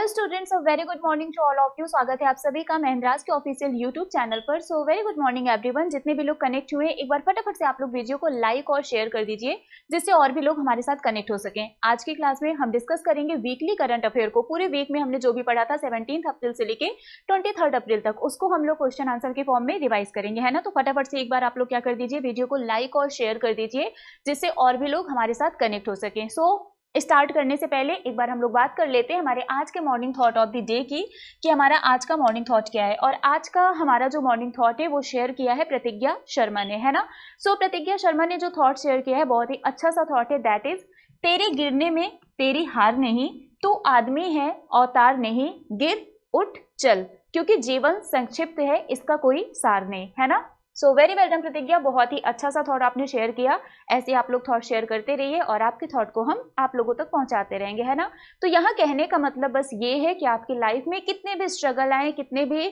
Hello students, very good morning to all of you. स्वागत है आप सभी का महिंद्रास के ऑफिशियल यूट्यूब चैनल पर। So very good morning everyone. जितने भी लोग कनेक्ट हुए एक बार फटाफट से आप लोग वीडियो को लाइक और शेयर कर दीजिए, जिससे और भी लोग हमारे साथ कनेक्ट हो सकें। आज की क्लास में हम डिस्कस करेंगे वीकली करंट अफेयर को। पूरे वीक में हमने जो भी पढ़ा था 17 अप्रैल से लेके 23 अप्रैल तक, उसको हम लोग क्वेश्चन आंसर के फॉर्म में रिवाइज करेंगे, है ना। तो फटाफट से एक बार आप लोग क्या कर दीजिए, वीडियो को लाइक और शेयर कर दीजिए, जिससे और भी लोग हमारे साथ कनेक्ट हो सकें। सो स्टार्ट करने से पहले एक बार हम लोग बात कर लेते हैं हमारे आज के morning thought of the day की, कि हमारा आज का मॉर्निंग थॉट क्या है। और आज का हमारा जो मॉर्निंग थॉट है वो शेयर किया है प्रतिज्ञा शर्मा ने, है ना। सो प्रतिज्ञा शर्मा ने जो थॉट शेयर किया है बहुत ही अच्छा सा थॉट है। दैट इज, तेरे गिरने में तेरी हार नहीं, तू आदमी है अवतार नहीं, गिर उठ चल, क्योंकि जीवन संक्षिप्त है इसका कोई सार नहीं, है ना। सो वेरी वेल डन प्रतिज्ञा, बहुत ही अच्छा सा थॉट आपने शेयर किया। ऐसे आप लोग थॉट शेयर करते रहिए और आपके थॉट को हम आप लोगों तक पहुंचाते रहेंगे, है ना। तो यहाँ कहने का मतलब बस ये है कि आपकी लाइफ में कितने भी स्ट्रगल आए, कितने भी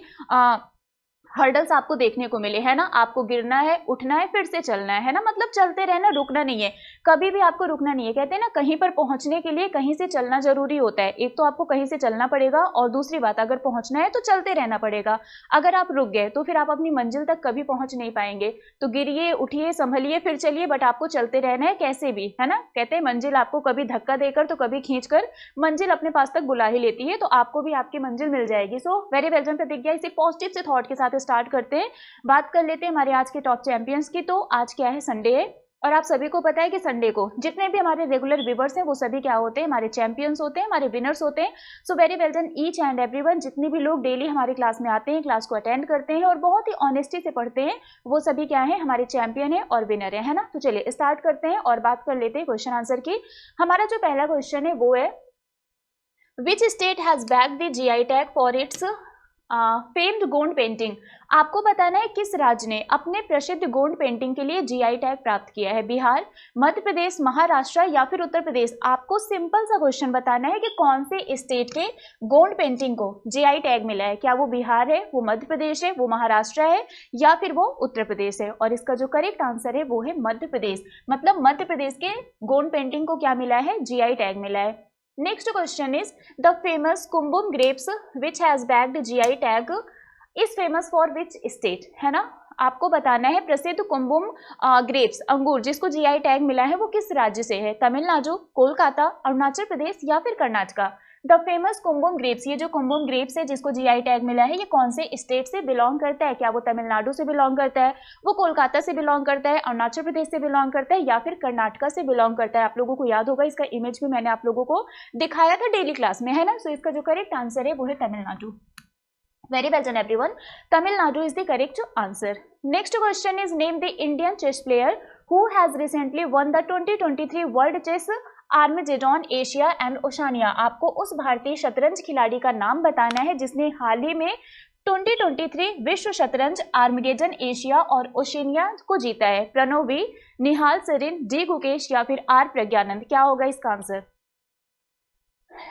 हर्डल्स आपको देखने को मिले, है ना, आपको गिरना है, उठना है, फिर से चलना है ना। मतलब चलते रहना, रुकना नहीं है, कभी भी आपको रुकना नहीं है। कहते हैं ना, कहीं पर पहुंचने के लिए कहीं से चलना जरूरी होता है। एक तो आपको कहीं से चलना पड़ेगा, और दूसरी बात, अगर पहुंचना है तो चलते रहना पड़ेगा। अगर आप रुक गए तो फिर आप अपनी मंजिल तक कभी पहुंच नहीं पाएंगे। तो गिरिए, उठिए, संभलिए, फिर चलिए, बट आपको चलते रहना है कैसे भी, है ना। कहते हैं मंजिल आपको कभी धक्का देकर तो कभी खींचकर मंजिल अपने पास तक बुला ही लेती है। तो आपको भी आपकी मंजिल मिल जाएगी। सो वेरी वेल डन प्रतिज्ञा। इसी पॉजिटिव से थॉट के साथ स्टार्ट करते हैं, बात कर लेते हैं हमारे आज के टॉप चैंपियंस की। तो आज क्या है, संडे है, और आप सभी को पता है कि संडे को जितने भी हमारे रेगुलर व्यूअर्स हैं वो सभी क्या होते हैं, हमारे चैंपियंस होते हैं, हमारे विनर्स होते हैं। So very well done each and everyone. जितने भी लोग डेली हमारी क्लास में आते हैं, क्लास को अटेंड करते हैं और बहुत ही ऑनेस्टी से पढ़ते हैं, वो सभी क्या है, हमारे चैंपियन है और विनर है ना। तो चलिए स्टार्ट करते हैं और बात कर लेते हैं क्वेश्चन आंसर की। हमारा जो पहला क्वेश्चन है वो है, which state has backed the GI tag for its famed Gond painting. आपको बताना है किस राज्य ने अपने प्रसिद्ध गोंड पेंटिंग के लिए जीआई टैग प्राप्त किया है। बिहार, मध्य प्रदेश, महाराष्ट्र या फिर उत्तर प्रदेश। आपको सिंपल सा क्वेश्चन बताना है कि कौन से स्टेट के गोंड पेंटिंग को जीआई टैग मिला है। क्या वो बिहार है, वो मध्य प्रदेश है, वो महाराष्ट्र है, या फिर वो उत्तर प्रदेश है। और इसका जो करेक्ट आंसर है वो है मध्य प्रदेश। मतलब मध्य प्रदेश के गोंड पेंटिंग को क्या मिला है, जीआई टैग मिला है। Next question is, the famous कुंभुम grapes which has bagged GI tag is famous for which state, है ना। आपको बताना है प्रसिद्ध कुंभुम ग्रेप्स अंगूर जिसको जीआई टैग मिला है वो किस राज्य से है। तमिलनाडु, कोलकाता, अरुणाचल प्रदेश या फिर कर्नाटका। द फेमस कुंभुम ग्रेप्स, ये जो कुंभुम ग्रेप्स है जिसको जीआई टैग मिला है, ये कौन से स्टेट से बिलोंग करता है। क्या वो तमिलनाडु से बिलोंग करता है, वो कोलकाता से बिलोंग करता है, अरुणाचल प्रदेश से बिलोंग करता है, या फिर कर्नाटका से बिलोंग करता है। आप लोगों को याद होगा, इसका इमेज भी मैंने आप लोगों को दिखाया था डेली क्लास में, है ना। सो इसका जो करेक्ट आंसर है वो है Tamil Nadu. Very well done everyone. Tamil Nadu is the correct answer. Next question is, name the Indian chess player who has recently won the 2023 World Chess Armageddon Asia and Oceania. आपको उस भारतीय शतरंज खिलाड़ी का नाम बताना है जिसने हाल ही में 2023 विश्व शतरंज आर्मगेडन एशिया और ओशिनिया को जीता है। प्रणव वी, निहाल सरीन, डी गुकेश या फिर आर प्रज्ञानंद। क्या होगा इसका आंसर,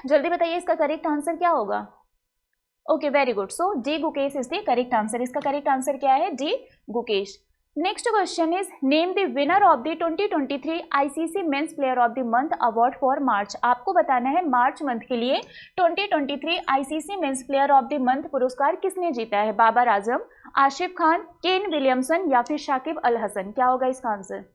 जल्दी बताइए, इसका करेक्ट आंसर क्या होगा। Okay, very good. So D Gukesh is the correct answer. इसका करेक्ट आंसर क्या है, D Gukesh. Next question is, name the winner of the 2023 ICC men's player of the month award for मार्च। आपको बताना है मार्च मंथ के लिए 2023 ICC men's player of the month पुरस्कार किसने जीता है। बाबर आजम, आशिफ खान, केन विलियमसन या फिर शाकिब अल हसन। क्या होगा इसका answer.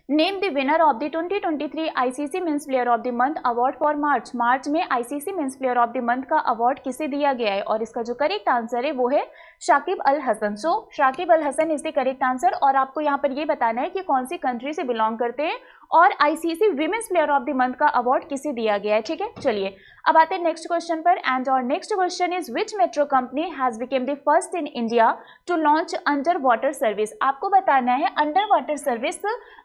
Name the winner of the 2023 ICC men's player of the month award for March. March में ICC men's player of the month का अवार्ड किसे दिया गया है, और इसका जो करेक्ट आंसर है वो है Shakib Al Hasan. So Shakib Al Hasan is the correct answer. और आपको यहाँ पर ये बताना है कि कौन सी कंट्री से बिलोंग करते हैं और ICC women's player of the month का अवार्ड किसे दिया गया है, ठीक है। चलिए अब आते हैं नेक्स्ट क्वेश्चन पर। एंड और next question is, which metro company has became the first in India to launch under water service. आपको बताना है अंडर वाटर सर्विस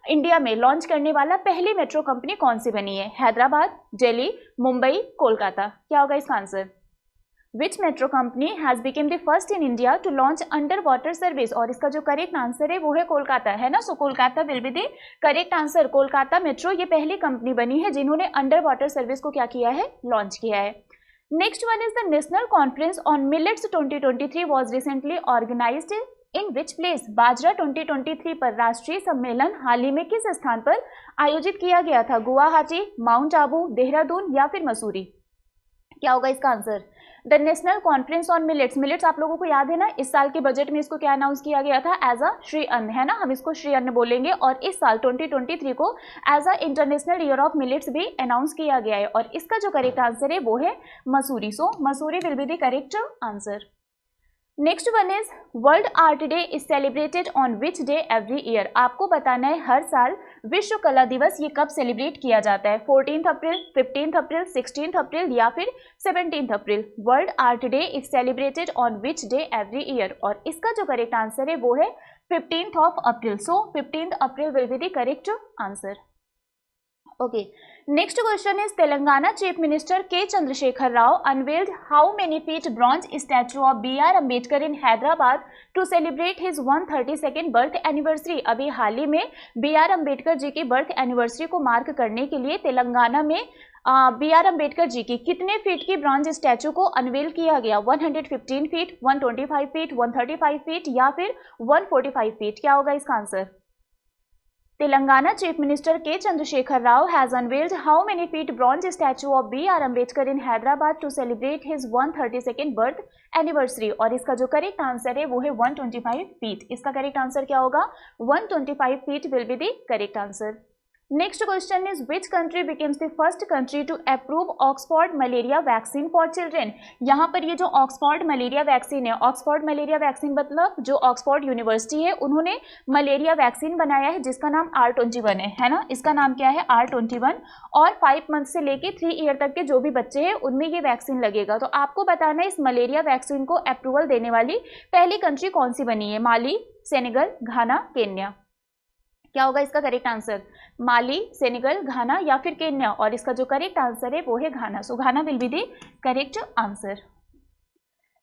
इंडिया में लॉन्च करने वाला पहली मेट्रो कंपनी कौन सी बनी है। हैदराबाद, दिल्ली, मुंबई, कोलकाता। क्या होगा इसका answer. Which metro company has became the first in India to launch under water service, और इसका जो करेक्ट आंसर है वो है कोलकाता, है ना। So Kolkata will be the correct answer. Kolkata metro ये पहली कंपनी बनी है जिन्होंने अंडर वाटर सर्विस को क्या किया है, लॉन्च किया है। Next one is the national conference on millets 2023 was recently organised in which place. बाजरा 2023 पर राष्ट्रीय सम्मेलन हाल ही में किस स्थान पर आयोजित किया गया था। गुवाहाटी, माउंट आबू, देहरादून या फिर मसूरी। क्या होगा इसका answer? The national conference on millets. Millets आप लोगों को याद है ना, इस साल के बजट में इसको क्या अनाउंस किया गया था? एज अ श्री अन्न, है ना, हम इसको श्री अन्न बोलेंगे। और इस साल 2023 को as a international year of millets भी अनाउंस किया गया है। और इसका जो करेक्ट आंसर है वो है Mussoorie. So Mussoorie will be the correct answer. Next one is world art day is celebrated on which day every year. आपको बताना है हर साल विश्व कला दिवस ये कब सेलिब्रेट किया जाता है? 14 अप्रैल, 15 अप्रैल, 16 अप्रैल या फिर 17 April. World art day is celebrated on which day every year. और इसका जो करेक्ट आंसर है वो है 15 April. So 15 April will be the correct answer. Okay, next question is Telangana chief minister K Chandrashekar Rao unveiled how many feet bronze statue of B R. Ambedkar in Hyderabad to celebrate his 132nd birth anniversary. अभी हाल ही में B R. Ambedkar ji की birth anniversary को mark करने के लिए तेलंगाना में B R. Ambedkar ji की कितने फीट की ब्रॉन्ज स्टैचू को अनवेल किया गया? 115 फीट, 125 फीट, 135 फीट या फिर 145 फीट। क्या होगा इसका answer? Telangana Chief Minister K. Chandrasekhar Rao has unveiled how many feet bronze statue of B.R. Ambedkar in Hyderabad to celebrate his 132nd birth anniversary। और इसका जो करेक्ट आंसर है वो है 125 फीट। इसका करेक्ट आंसर क्या होगा? 125 feet will be the correct answer. Next question is which country becomes the first country to approve Oxford malaria vaccine for children. यहाँ पर ये जो ऑक्सफोर्ड मलेरिया वैक्सीन है, ऑक्सफोर्ड मलेरिया वैक्सीन मतलब जो ऑक्सफोर्ड यूनिवर्सिटी है उन्होंने मलेरिया वैक्सीन बनाया है जिसका नाम R21 है ना, इसका नाम क्या है? R21। और 5 मंथ से लेके 3 ईयर तक के जो भी बच्चे हैं उनमें ये वैक्सीन लगेगा। तो आपको बताना है इस मलेरिया वैक्सीन को अप्रूवल देने वाली पहली कंट्री कौन सी बनी है? माली, सेनेगल, घाना, केन्या। क्या होगा इसका करेक्ट आंसर? माली, सेनेगल, घाना या फिर केन्या। और इसका जो करेक्ट आंसर है वो है Ghana. So Ghana will be the correct answer.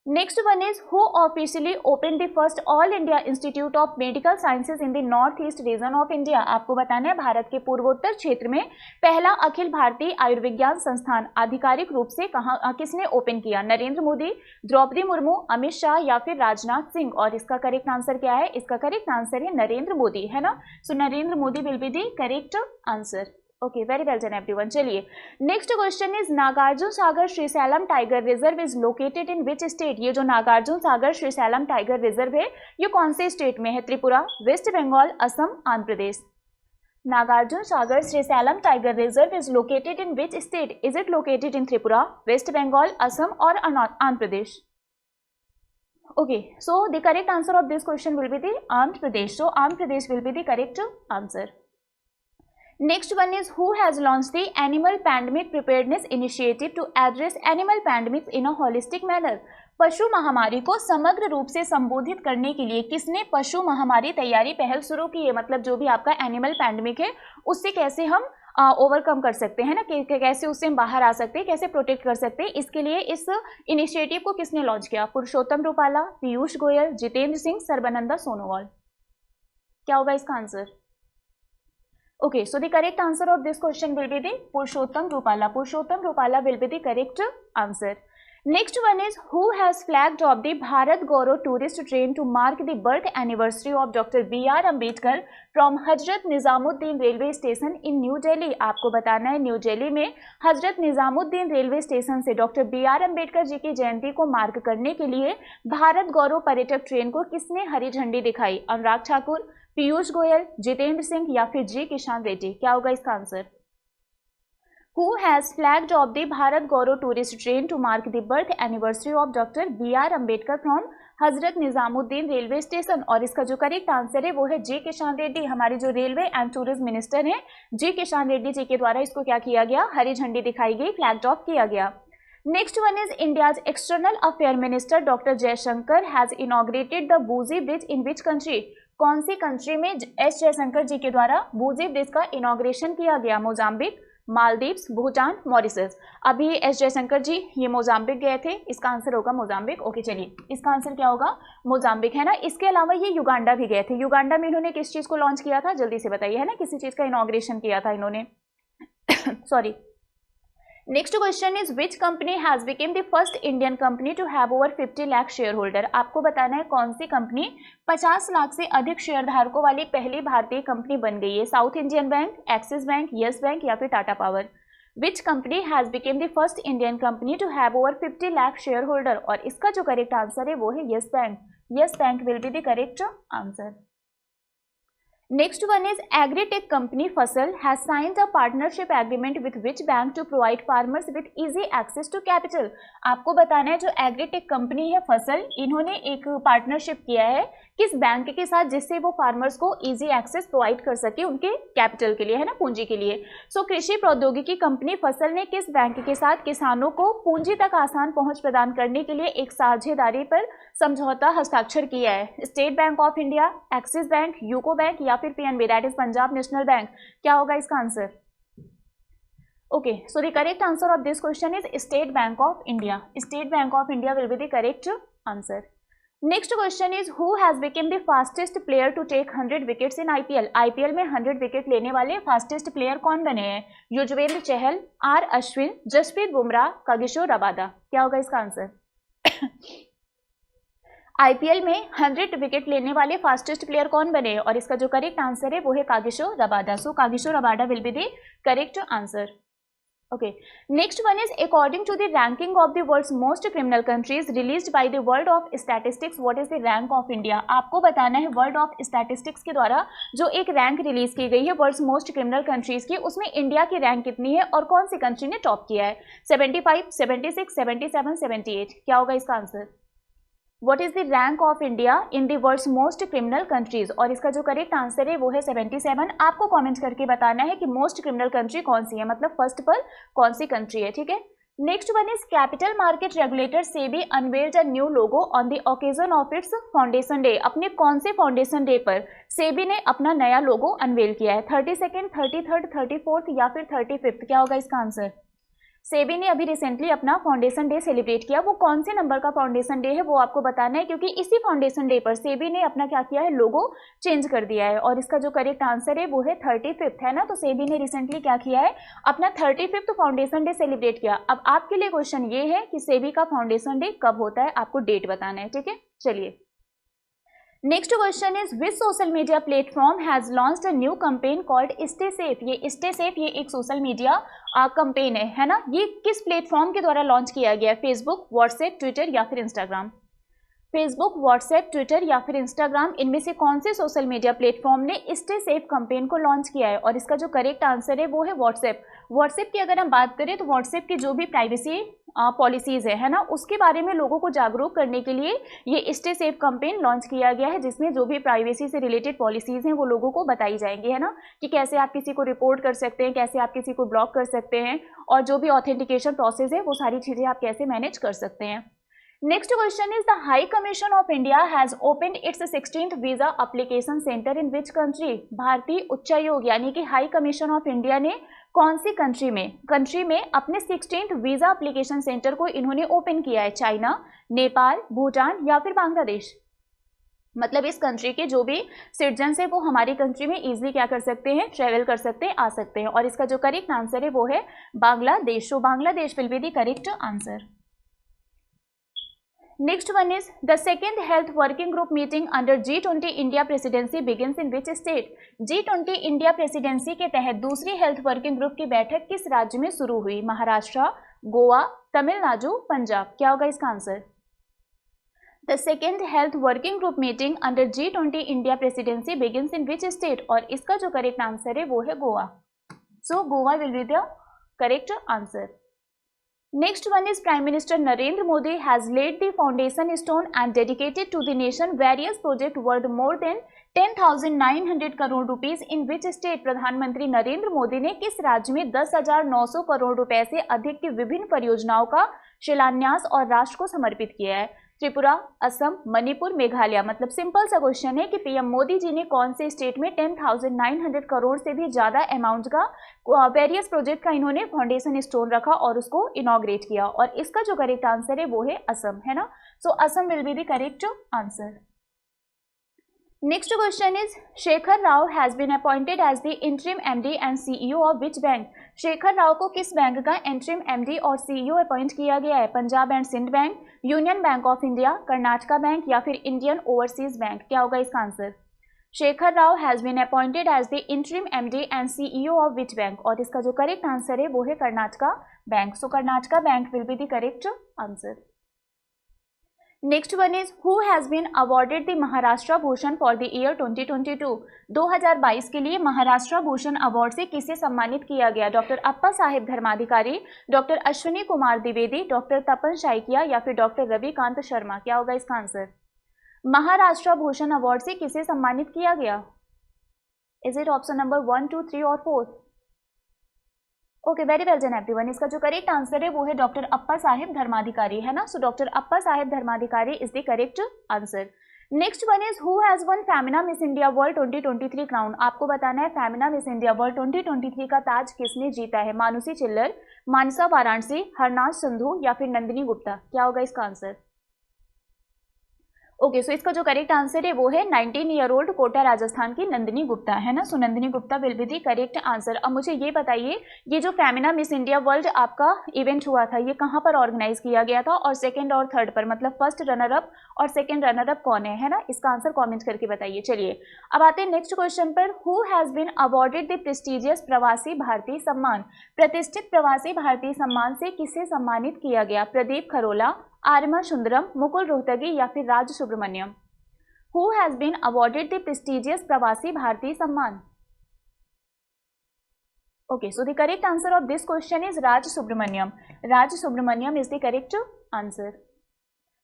Next one is who officially open the first All India Institute of Medical Sciences in the North East region of India. आपको बताना है भारत के पूर्वोत्तर क्षेत्र में पहला अखिल भारतीय आयुर्विज्ञान संस्थान आधिकारिक रूप से कहाँ किसने ओपन किया? नरेंद्र मोदी, द्रौपदी मुर्मू, अमित शाह या फिर राजनाथ सिंह। और इसका करेक्ट आंसर क्या है? इसका करेक्ट आंसर है नरेंद्र मोदी, है ना। So Narendra Modi will be the correct answer. Okay, very well done everyone. चलिए next question is Nagarjuna Sagar Srisailam tiger reserve is located in which state. ये जो नागार्जुन सागर श्रीशैलम टाइगर रिजर्व है ये कौन से स्टेट में है? Tripura, west Bengal, Assam, Andhra Pradesh. Nagarjuna Sagar Srisailam tiger reserve is located in which state? Is it located in Tripura, west Bengal, Assam और Andhra Pradesh? Okay, so the correct answer of this question will be the Andhra Pradesh. So Andhra Pradesh will be the correct answer. Next one is who has launched the Animal Pandemic Preparedness Initiative to address animal pandemics in a holistic manner। पशु महामारी को समग्र रूप से संबोधित करने के लिए किसने पशु महामारी तैयारी पहल शुरू की है? मतलब जो भी आपका एनिमल पैंडेमिक है उससे कैसे हम ओवरकम कर सकते हैं ना, कैसे उससे हम बाहर आ सकते हैं, कैसे प्रोटेक्ट कर सकते हैं, इसके लिए इस इनिशिएटिव को किसने लॉन्च किया? पुरुषोत्तम रूपाला, पीयूष गोयल, जितेंद्र सिंह, सर्बानंद सोनोवाल। क्या होगा इसका answer? Okay, so the correct answer of this question will be the Purushottam Rupala. Purushottam Rupala will be the correct answer. Next one is who has flagged off the Bharat Gaurav tourist train to mark the birth anniversary of Dr. B.R. Ambedkar from Hazrat Nizamuddin railway station in New Delhi। आपको बताना है New Delhi में Hazrat Nizamuddin railway station से doctor B.R. Ambedkar ji की जयंती को mark करने के लिए भारत गौरव पर्यटक ट्रेन को किसने हरी झंडी दिखाई? अनुराग ठाकुर, पीयूष गोयल, जितेंद्र सिंह या फिर जी किशन रेड्डी। क्या होगा इसका answer? Who has flagged off the Bharat Gaurav tourist train to mark the birth anniversary of Dr. B.R. Ambedkar from Hazrat Nizamuddin railway station. और इसका जो करेक्ट आंसर है वो है जी किशन रेड्डी। हमारे जो रेलवे एंड टूरिज्म मिनिस्टर हैं जी किशन रेड्डी जी के द्वारा इसको क्या किया गया? हरी झंडी दिखाई गई, फ्लैग ऑफ किया गया। Next one is India's external affair minister doctor Jaishankar has inaugurated the बूजी ब्रिज इन विच कंट्री। कौन सी कंट्री में एस जयशंकर जी के द्वारा बूजी ब्रिज का इनॉग्रेशन किया गया? Mozambique, Maldives, Bhutan, Mauritius. अभी एस जयशंकर जी ये मोजाम्बिक गए थे, इसका आंसर होगा मोजाम्बिक। ओके, चलिए इसका आंसर क्या होगा? मोजाम्बिक, है ना। इसके अलावा ये युगांडा भी गए थे। युगांडा में इन्होंने किस चीज को लॉन्च किया था? जल्दी से बताइए, है ना, किसी चीज का इनॉग्रेशन किया था इन्होंने। Sorry. Next question is which company has became the first Indian company to have over 50 lakh shareholder. आपको बताना है कौन सी कंपनी 50 लाख से अधिक शेयर धारकों वाली पहली भारतीय कंपनी बन गई है? South Indian Bank, Axis Bank, Yes Bank या फिर Tata Power. Which company has became the first Indian company to have over 50 lakh shareholder, और इसका जो करेक्ट आंसर है वो है Yes Bank. Yes Bank will be the correct answer. Next one is Agritech company Fasal has signed a partnership agreement with which bank to provide farmers with easy access to capital. आपको बताना है जो Agritech company है फसल, इन्होंने एक partnership किया है किस बैंक के साथ, जिससे वो फार्मर्स को इजी एक्सेस प्रोवाइड कर सके उनके कैपिटल के लिए, है ना, पूंजी के लिए. सो कृषि प्रौद्योगिकी कंपनी फसल ने किस बैंक के साथ किसानों को पूंजी तक आसान पहुंच प्रदान करने के लिए एक साझेदारी पर समझौता हस्ताक्षर किया है? State Bank of India, Axis Bank, UCO Bank या फिर PNB that is Punjab National Bank. क्या होगा इसका answer? Okay, so the correct answer of this question is State Bank of India. State Bank of India will be the correct answer. Next question is who has become the fastest player to take 100 wickets in IPL. IPL में 100 wicket लेने वाले fastest player कौन बने हैं? Yuzvendra Chahal, R Ashwin, Jasprit Bumrah, Kagiso Rabada. क्या होगा इसका answer? IPL में 100 विकेट लेने वाले फास्टेस्ट प्लेयर कौन बने, और इसका जो करेक्ट आंसर है वो है Kagiso Rabada. So Kagiso Rabada will be the correct answer. Okay, next one is according to the ranking of the world's most criminal countries released by the world of statistics, what is the rank of India. आपको बताना है world of statistics के द्वारा जो एक rank release की गई है वर्ल्ड्स मोस्ट क्रिमिनल कंट्रीज की, उसमें इंडिया की रैंक कितनी है और कौन सी कंट्री ने टॉप किया है? 75, 76, 77, 78. क्या होगा इसका answer? What is the rank of India in the world's most criminal countries? और इसका जो करेक्ट आंसर है वो है 77. आपको कमेंट करके बताना है कि मोस्ट क्रिमिनल कंट्री कौन सी है, मतलब फर्स्ट पर कौन सी कंट्री है. ठीक है. Next one is capital market regulator SEBI unveiled a new logo on the occasion of its foundation day. अपने कौन से फाउंडेशन डे पर सेबी ने अपना नया लोगो अनवेल किया है? 32nd, 33rd, 34th या फिर 35th. क्या होगा इसका आंसर? सेबी ने अभी रिसेंटली अपना फाउंडेशन डे सेलिब्रेट किया. वो कौन से नंबर का फाउंडेशन डे है वो आपको बताना है, क्योंकि इसी फाउंडेशन डे पर सेबी ने अपना क्या किया है, लोगो चेंज कर दिया है. और इसका जो करेक्ट आंसर है वो है 35th, है ना. तो सेबी ने रिसेंटली क्या किया है, अपना 35th फाउंडेशन डे सेलिब्रेट किया. अब आपके लिए क्वेश्चन ये है कि सेबी का फाउंडेशन डे कब होता है, आपको डेट बताना है. ठीक है, चलिए. Next question is which social media platform has launched a new campaign called stay safe. ये स्टे सेफ ये एक सोशल मीडिया कैंपेन है ना. ये किस प्लेटफॉर्म के द्वारा लॉन्च किया गया है? फेसबुक, व्हाट्सएप, ट्विटर या फिर इंस्टाग्राम. फेसबुक, व्हाट्सएप, ट्विटर या फिर इंस्टाग्राम, इनमें से कौन से सोशल मीडिया प्लेटफॉर्म ने स्टे सेफ कैंपेन को लॉन्च किया है? और इसका जो करेक्ट आंसर है वो है व्हाट्सएप. व्हाट्सएप की अगर हम बात करें तो व्हाट्सएप की जो भी प्राइवेसी पॉलिसीज है ना, उसके बारे में लोगों को जागरूक करने के लिए ये स्टे सेफ कैंपेन लॉन्च किया गया है, जिसमें जो भी प्राइवेसी से रिलेटेड पॉलिसीज हैं वो लोगों को बताई जाएंगी, है ना, कि कैसे आप किसी को रिपोर्ट कर सकते हैं, कैसे आप किसी को ब्लॉक कर सकते हैं, और जो भी ऑथेंटिकेशन प्रोसेस है वो सारी चीज़ें आप कैसे मैनेज कर सकते हैं. Next question is the high commission of India has opened it's 16th visa application centre in which country. भारतीय उच्चायोग यानी कि हाई कमीशन ऑफ इंडिया ने कौन सी कंट्री में अपने 16th वीजा एप्लीकेशन सेंटर को इन्होंने ओपन किया है? चाइना, नेपाल, भूटान या फिर बांग्लादेश. मतलब इस कंट्री के जो भी सिटीजन है वो हमारी कंट्री में इजीली क्या कर सकते हैं, ट्रेवल कर सकते हैं, आ सकते हैं. और इसका जो करेक्ट आंसर है वो है Bangladesh. So Bangladesh will be the correct answer. Next one is the second health working group meeting under G20 India presidency begins in which state? G20 India presidency के तहत दूसरी हेल्थ वर्किंग ग्रुप की बैठक किस राज्य में शुरू हुई? महाराष्ट्र, गोवा, तमिलनाडु, पंजाब. क्या होगा इसका answer? The second health working group meeting under G20 India presidency begins in which state? और इसका जो करेक्ट आंसर है वो है Goa. So Goa will be the correct answer. Next one is Prime Minister Narendra Modi has laid the foundation stone and dedicated to the nation various projects worth more than 10,900 crore rupees in which state? प्रधानमंत्री नरेंद्र मोदी ने किस राज्य में 10,900 करोड़ रुपए से अधिक की विभिन्न परियोजनाओं का शिलान्यास और राष्ट्र को समर्पित किया है? त्रिपुरा, असम, मणिपुर, मेघालय. मतलब सिंपल सा क्वेश्चन है कि पीएम मोदी जी ने कौन से स्टेट में 10,900 करोड़ से भी ज्यादा अमाउंट का वेरियस प्रोजेक्ट का इन्होंने फाउंडेशन स्टोन रखा और उसको इनॉग्रेट किया. और इसका जो करेक्ट आंसर है वो है असम, है ना. So Assam will be the correct answer. Next question is Shekhar Rao has been appointed as the interim MD and CEO of which bank? Shekhar Rao को किस बैंक का इंटरिम एमडी और सीईओ अपॉइंट किया गया है? Punjab and Sindh bank, Union Bank of India, Karnataka bank या फिर Indian Overseas Bank. क्या होगा इसका answer? Shekhar Rao has been appointed as the interim MD and CEO of which bank, और इसका जो करेक्ट आंसर है वो है Karnataka bank. So Karnataka bank will be the correct answer. Next one is who has been awarded the Maharashtra Bhushan for the year 2022। 2022 के लिए Maharashtra Bhushan award से किसे सम्मानित किया गया? Doctor Appa Saheb Dharmadhikari, doctor Ashwini Kumar Dwivedi, doctor तपन शाइकिया या फिर डॉक्टर रविकांत शर्मा? क्या होगा इसका आंसर? महाराष्ट्र भूषण अवार्ड से किसे सम्मानित किया गया? इज इट ऑप्शन नंबर 1, 2, 3 और 4? Okay, very well done everyone. इसका जो करेक्ट आंसर है वो है डॉक्टर अप्पा साहेब धर्माधिकारी, है ना। So doctor Appa Saheb Dharmadhikari is the correct answer. Next one is who has won Femina Miss India World 2023 crown. आपको बताना है फेमिना मिस इंडिया वर्ल्ड 2023 का ताज किसने जीता है? मानुषी चिल्लर, मानसा वाराणसी, हरनाज संधू या फिर नंदिनी गुप्ता? क्या होगा इसका आंसर? ओके, सो इसका जो करेक्ट आंसर है वो है 19 ईयर ओल्ड कोटा राजस्थान की नंदिनी गुप्ता, है ना। So Nandini Gupta will be the correct answer. अब मुझे ये बताइए, ये जो फेमिना मिस इंडिया वर्ल्ड आपका इवेंट हुआ था ये कहाँ पर ऑर्गेनाइज किया गया था, और सेकंड और थर्ड पर, मतलब फर्स्ट रनर अप और सेकंड रनर अप कौन है ना। इसका आंसर कॉमेंट करके बताइए। चलिए अब आते हैं नेक्स्ट क्वेश्चन पर। Who has been awarded the prestigious Pravasi Bharatiya सम्मान। प्रतिष्ठित प्रवासी भारतीय सम्मान से किसे सम्मानित किया गया? प्रदीप खरोला, आर्मा सुंदरम, मुकुल रोहतगी या फिर Raj Subramaniam? Who has been awarded the prestigious Pravasi Bharatiya Samman? Okay, so the correct answer of this question is Raj Subramaniam. Raj Subramaniam is the correct answer.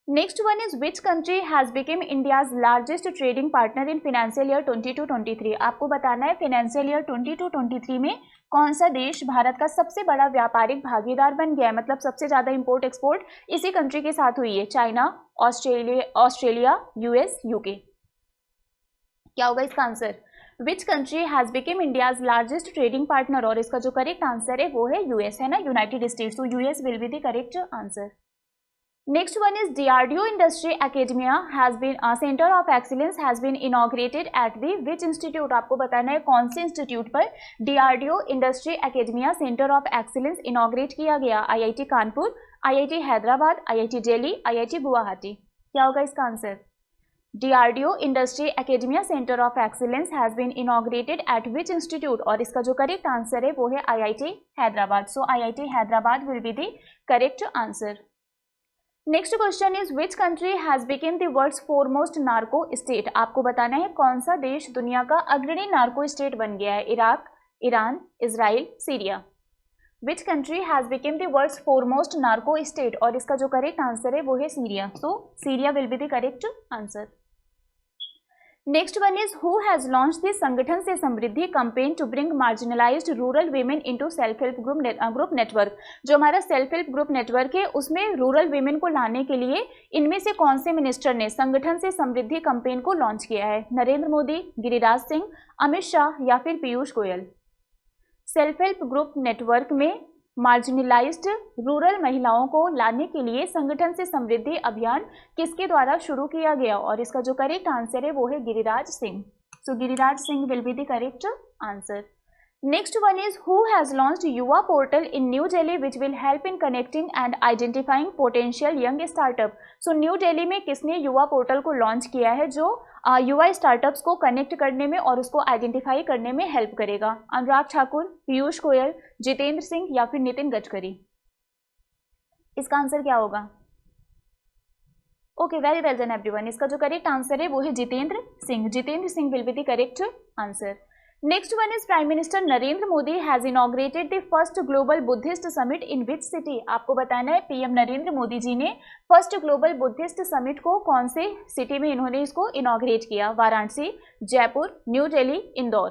Next one is which country has become India's largest trading partner in financial year 22-23। आपको बताना है financial year 22-23 में कौन सा देश भारत का सबसे बड़ा व्यापारिक भागीदार बन गया है, मतलब सबसे ज्यादा इंपोर्ट एक्सपोर्ट इसी कंट्री के साथ हुई है? China, Australia, US, UK? क्या होगा इसका answer? Which country has become India's largest trading partner, और इसका जो करेक्ट आंसर है वो है यूएस, है ना, यूनाइटेड स्टेट्स। तो US will be the correct answer. Next one is DRDO Industry Academia has been Center of Excellence has been inaugurated at the which institute। आपको बताना है कौन से इंस्टीट्यूट पर DRDO Industry Academia Center of Excellence inaugurate किया गया? IIT Kanpur, IIT Hyderabad, IIT Delhi, IIT Guwahati? क्या होगा इसका answer? DRDO Industry Academia Center of Excellence has been inaugurated at which institute, और इसका जो करेक्ट आंसर है वो है IIT हैदराबाद। सो IIT Hyderabad will be the correct answer। Next question is which country has became the world's foremost narco state. आपको बताना है कौन सा देश दुनिया का अग्रणी नार्को स्टेट बन गया है? Iraq, Iran, Israel, Syria? Which country has became the world's foremost narco state, और इसका जो करेक्ट आंसर है वो है Syria. So Syria will be the correct answer. Next one is who has launch the Sangathan Se Samriddhi campaign to bring marginalised rural women into self help group network. जो हमारा self help group network है उसमें rural women को लाने के लिए इनमें से कौन से मिनिस्टर ने संगठन से समृद्धि कैंपेन को लॉन्च किया है? नरेंद्र मोदी, गिरिराज सिंह, अमित शाह या फिर Piyush Goyal? Self help group network में मार्जिनलाइज्ड रूरल महिलाओं को लाने के लिए संगठन से समृद्धि अभियान किसके द्वारा शुरू किया गया? और इसका जो करेक्ट आंसर है वो है Giriraj Singh. So Giriraj Singh will be the correct answer. Next one is who has launched Yuva portal in New Delhi which will help in connecting and identifying potential young startup. So New Delhi में किसने युवा पोर्टल को लॉन्च किया है जो युवा स्टार्टअप्स को कनेक्ट करने में और उसको आइडेंटिफाई करने में हेल्प करेगा? अनुराग ठाकुर, पीयूष गोयल, जितेंद्र सिंह या फिर नितिन गडकरी? इसका आंसर क्या होगा? Okay, very well done everyone. इसका जो करेक्ट आंसर है वो है Jitendra Singh. Jitendra Singh will be the correct answer. Next one is prime Minister Narendra Modi has inaugurated the first global Buddhist summit in which city. आपको बताना है पीएम नरेंद्र मोदी जी ने फर्स्ट ग्लोबल बुद्धिस्ट समिट को कौन से सिटी में इन्होंने इसको इनॉग्रेट किया? Varanasi, Jaipur, New Delhi, Indore?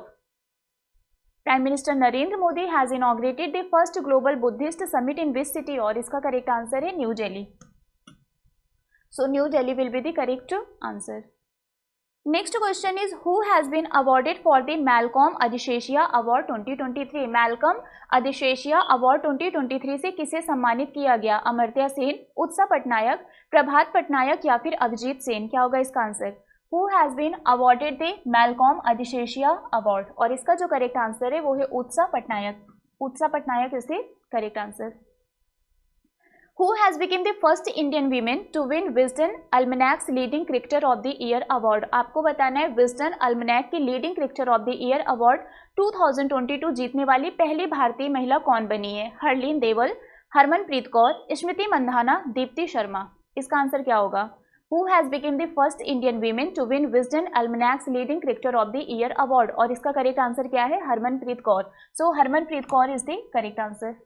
Prime Minister Narendra Modi has inaugurated the first global Buddhist summit in which city, और इसका करेक्ट आंसर है New Delhi. So New Delhi will be the correct answer. Next question is who has been awarded for the Malcolm Adiseshiah award 2023। Malcolm Adiseshiah award 2023 से किसे सम्मानित किया गया? अमर्त्य सेन, उत्सव पटनायक, प्रभात पटनायक या फिर अभिजीत सेन? क्या होगा इसका answer? Who has been awarded the Malcolm Adiseshiah award, और इसका जो करेक्ट आंसर है वो है उत्सव पटनायक। उत्सव Patnaik is the correct answer. Who has become the first Indian women to win Wisden Almanac's Leading Cricketer of the Year Award? आपको बताना है Wisden Almanac की Leading Cricketer of the Year Award 2022 जीतने वाली पहली भारतीय महिला कौन बनी है? हरलीन देवल, हरमनप्रीत कौर, स्मृति मंधाना, दीप्ति शर्मा। इसका आंसर क्या होगा? Who has become the first Indian women to win Wisden Almanac's Leading Cricketer of the Year Award? और इसका करेक्ट आंसर क्या है? Harmanpreet Kaur. So Harmanpreet Kaur is the correct answer.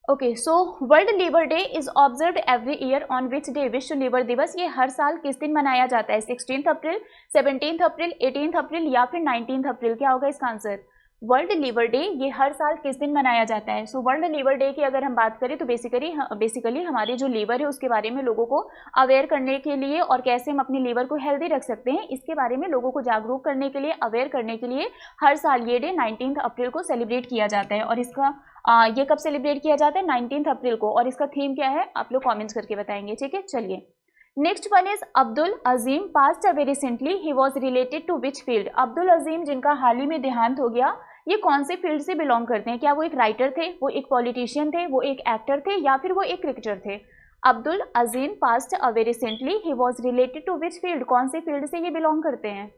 Okay, so world liver day is observed every year on which day? विश्व liver दिवस ये हर साल किस दिन मनाया जाता है? 16 अप्रैल, 17 अप्रैल, 18 अप्रैल या फिर 19 अप्रैल? क्या होगा इसका आंसर? वर्ल्ड लीवर डे ये हर साल किस दिन मनाया जाता है? सो वर्ल्ड लीवर डे की अगर हम बात करें तो बेसिकली हमारे जो लीवर है उसके बारे में लोगों को अवेयर करने के लिए और कैसे हम अपने लीवर को हेल्दी रख सकते हैं इसके बारे में लोगों को जागरूक करने के लिए, अवेयर करने के लिए हर साल ये डे 19 अप्रैल को सेलिब्रेट किया जाता है। और इसका ये कब सेलिब्रेट किया जाता है? 19 अप्रैल को। और इसका थीम क्या है आप लोग कॉमेंट्स करके बताएंगे, ठीक है। चलिए, next one is Abdul Azeem passed away recently, he was related to which field? Abdul Azeem जिनका हाल ही में देहांत हो गया, ये कौन से फील्ड से बिलोंग करते हैं? क्या वो एक राइटर थे, वो एक पॉलिटिशियन थे, वो एक एक्टर थे या फिर वो एक क्रिकेटर थे? Abdul Azeem passed away recently, he was related to which field? कौन से फील्ड से ये बिलोंग करते हैं?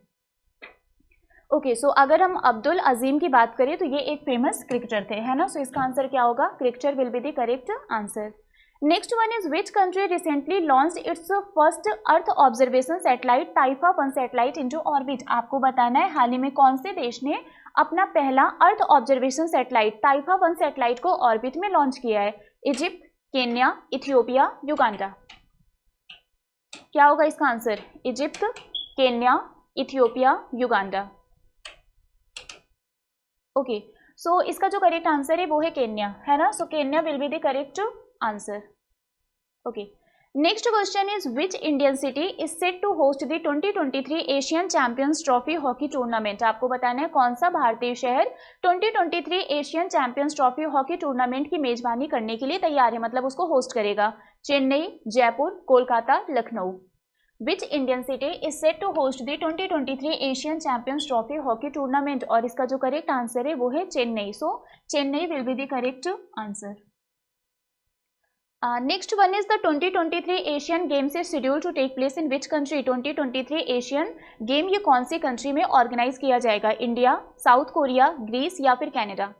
ओके, सो अगर हम अब्दुल अजीम की बात करें तो ये एक फेमस क्रिकेटर थे, है ना। सो इसका आंसर क्या होगा? Cricketer will be the correct answer. Next one is which country recently launched its first earth observation satellite Taifa 1 satellite into orbit? आपको बताना है हाल ही में कौन से देश ने अपना पहला earth observation satellite Taifa 1 satellite को ऑर्बिट में लॉन्च किया है? Egypt, Kenya, Ethiopia, Uganda? क्या होगा इसका answer? Egypt, Kenya, Ethiopia, Uganda. Okay, so इसका जो करेक्ट आंसर है वो है केन्या, है ना। So Kenya will be the correct answer. Okay, next question is which Indian city is set to host the 2023 Asian Champions Trophy hockey tournament? आपको बताना है कौन सा भारतीय शहर 2023 Asian Champions Trophy hockey tournament की मेजबानी करने के लिए तैयार है, मतलब उसको होस्ट करेगा? Chennai, Jaipur, Kolkata, Lucknow? Which Indian city is set to host the 2023 Asian Champions Trophy Hockey Tournament? और इसका जो करेक्ट आंसर है वो है Chennai. So Chennai will be the correct answer. Next one is the 2023 Asian Games is schedule to take place in which country? 2023 Asian game ये कौन सी country में organise किया जाएगा? इंडिया, साउथ कोरिया, ग्रीस या फिर Canada?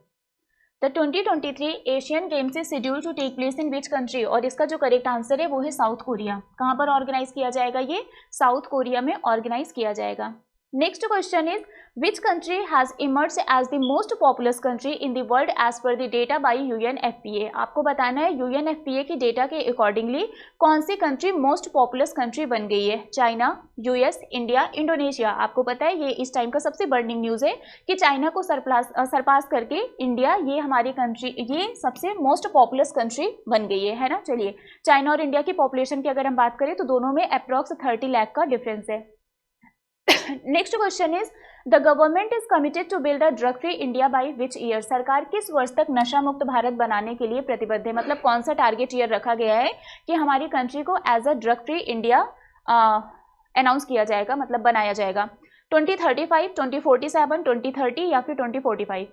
The 2023 Asian Games is schedule to take place in which country? और इसका जो करेक्ट आंसर है वो है साउथ कोरिया। कहाँ पर ऑर्गेनाइज किया जाएगा? ये साउथ कोरिया में ऑर्गेनाइज किया जाएगा। Next question is which country has emerged as the most populous country in the world as per the data by UNFPA? आपको बताना है UNFPA की डेटा के अकॉर्डिंगली कौन सी कंट्री मोस्ट पॉपुलस कंट्री बन गई है? China, US, India, Indonesia? आपको पता है ये इस टाइम का सबसे बर्निंग न्यूज है कि चाइना को सरपास करके इंडिया ये हमारी कंट्री ये सबसे मोस्ट पॉपुलस कंट्री बन गई है ना। चलिए, चाइना और इंडिया की पॉपुलेशन की अगर हम बात करें तो दोनों में अप्रॉक्स 30 लाख का डिफरेंस है। Next question is the government is committed to build a drug free India by which year? सरकार किस वर्ष तक नशा मुक्त भारत बनाने के लिए प्रतिबद्ध है? मतलब कौन सा टारगेट ईयर रखा गया है कि हमारी कंट्री को as a drug free India announce किया जाएगा, मतलब बनाया जाएगा? 2035, 2047, 2030 या फिर 2045?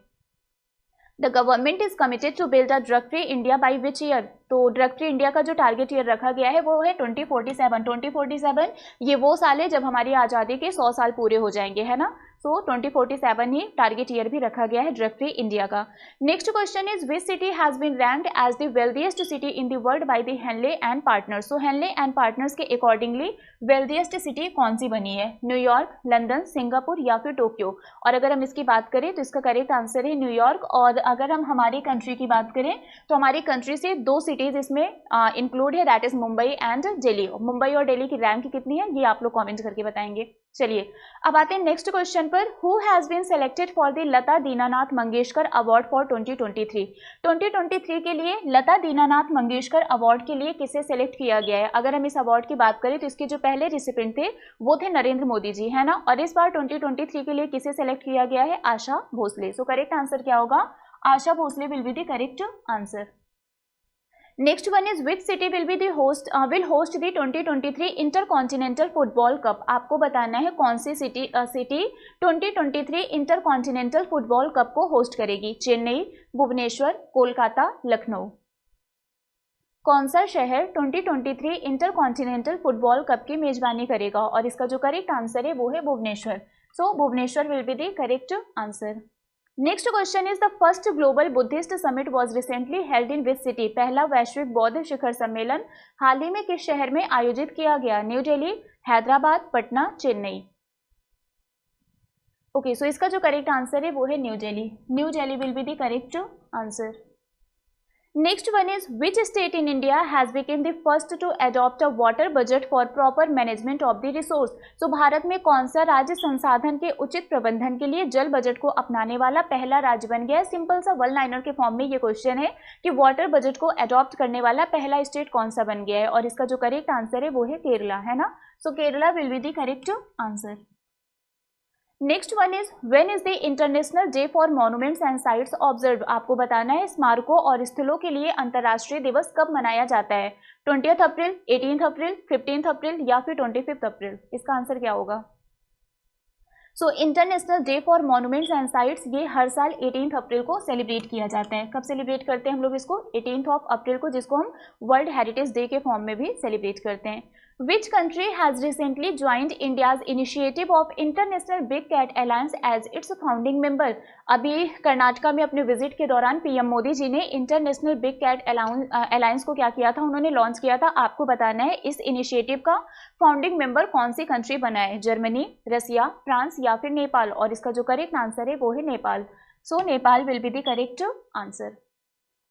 The government is committed to build a drug free India by which year? तो ड्रग फ्री इंडिया का जो टारगेट ईयर रखा गया है वो है 2047। 2047 ये वो साल है जब हमारी आज़ादी के 100 साल पूरे हो जाएंगे, है ना। सो 2047 ही टारगेट ईयर भी रखा गया है ड्रग फ्री इंडिया का। Next question is which city has been ranked as the wealthiest city in the world by the Henley and Partners? So Henley and Partners के अकॉर्डिंगली वेल्दिएस्ट सिटी कौन सी बनी है? न्यूयॉर्क, लंदन, सिंगापुर या फिर Tokyo? और अगर हम इसकी बात करें तो इसका करेक्ट आंसर है न्यूयॉर्क। और अगर हम हमारी कंट्री की बात करें तो हमारी कंट्री से 2 सिटीज इसमें इंक्लूड है, that is Mumbai and Delhi. Mumbai और दिल्ली की रैंक कितनी है ये आप लोग कमेंट करके बताएंगे। चलिए, अब आते हैं नेक्स्ट क्वेश्चन पर। Who has been selected for the Lata Dinanath Mangeshkar award for 2023? 2023 के लिए लता दीनानाथ मंगेशकर अवार्ड के लिए किसे सेलेक्ट किया गया है? अगर हम इस अवार्ड की बात करें तो इसके जो पहले रिसिपेंट थे वो थे नरेंद्र मोदी जी, है ना। और इस बार 2023 के लिए किसे सेलेक्ट किया गया है? Asha Bhosle. So correct answer क्या होगा? Asha Bhosle will be the correct answer. Next one is which city will host the 2023 intercontinental football cup? आपको बताना है कौन सी सिटी 2023 इंटरकॉन्टिनेंटल फुटबॉल कप को होस्ट करेगी? चेन्नई, भुवनेश्वर, कोलकाता, लखनऊ? कौन सा शहर 2023 इंटरकॉन्टिनेंटल फुटबॉल कप की मेजबानी करेगा? और इसका जो करेक्ट आंसर है वो है Bhubaneswar. So Bhubaneswar will be the correct answer. Next question is the first global Buddhist summit was recently held in which city? पहला वैश्विक बौद्ध शिखर सम्मेलन हाल ही में किस शहर में आयोजित किया गया? New Delhi, Hyderabad, Patna, Chennai. Okay, so इसका जो करेक्ट आंसर है वो है New Delhi. New Delhi will be the correct answer. Next one is which state in India has become the first to adopt a water budget for proper management of the resource? So Bharat में कौन सा राज्य संसाधन के उचित प्रबंधन के लिए जल बजट को अपनाने वाला पहला राज्य बन गया है? सिंपल सा वन लाइनर के फॉर्म में ये क्वेश्चन है कि वाटर बजट को अडॉप्ट करने वाला पहला स्टेट कौन सा बन गया है, और इसका जो करेक्ट आंसर है वो है केरला, है ना। So Kerala will be the correct answer. Next one is when is the international day for monuments and sites observe? आपको बताना है स्मारकों और स्थलों के लिए अंतर्राष्ट्रीय दिवस कब मनाया जाता है? 20 अप्रैल, 18 अप्रैल, 15 अप्रैल या फिर 25 अप्रैल? इसका आंसर क्या होगा? So international day for monuments and sites ये हर साल 18 अप्रैल को सेलिब्रेट किया जाता है। कब सेलिब्रेट करते हैं हम लोग इसको? 18 अप्रैल को, जिसको हम वर्ल्ड हेरिटेज डे के फॉर्म में भी सेलिब्रेट करते हैं। Which country has recently joined India's initiative of International Big Cat Alliance as its founding member? अभी कर्नाटका में अपने विजिट के दौरान पीएम मोदी जी ने इंटरनेशनल बिग कैट अलायंस को क्या किया था? उन्होंने लॉन्च किया था। आपको बताना है इस इनिशिएटिव का फाउंडिंग मेंबर कौन सी कंट्री बना है? जर्मनी, रसिया, फ्रांस या फिर नेपाल? और इसका जो करेक्ट आंसर है वो है Nepal. So Nepal will be the correct answer.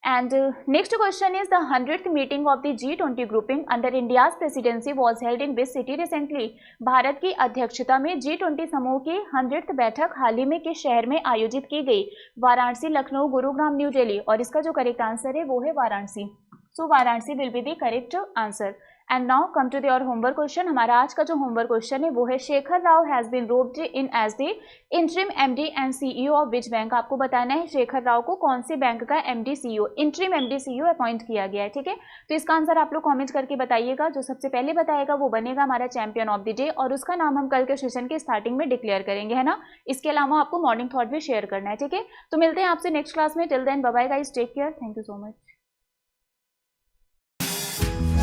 And next question is the 100th meeting of the G20 grouping under India's presidency was held in which city recently? Bharat की अध्यक्षता में G20 समूह की 100th बैठक हाल ही में किस शहर में आयोजित की गई? वाराणसी, लखनऊ, गुरुग्राम, न्यू दिल्ली? और इसका जो करेक्ट आंसर है वो है Varanasi. So Varanasi will be the correct answer. And now come to your homework question. हमारा आज का जो होमवर्क क्वेश्चन है वो है Shekhar Rao has been roped in as the interim MD and CEO of which bank? आपको बताना है शेखर राव को कौन से बैंक का MD CEO, interim MD CEO appoint किया गया है, ठीक है। तो इसका आंसर आप लोग कमेंट करके बताइएगा। जो सबसे पहले बताएगा वो बनेगा हमारा चैंपियन ऑफ द डे, और उसका नाम हम कल के सेशन के स्टार्टिंग में डिक्लेयर करेंगे, है ना। इसके अलावा आपको मॉर्निंग थॉट भी शेयर करना है, ठीक है। तो मिलते हैं आपसे नेक्स्ट क्लास में। Till then bye bye guys, take care, thank you so much.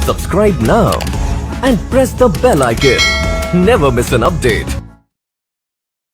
Subscribe now and press the bell icon. Never miss an update.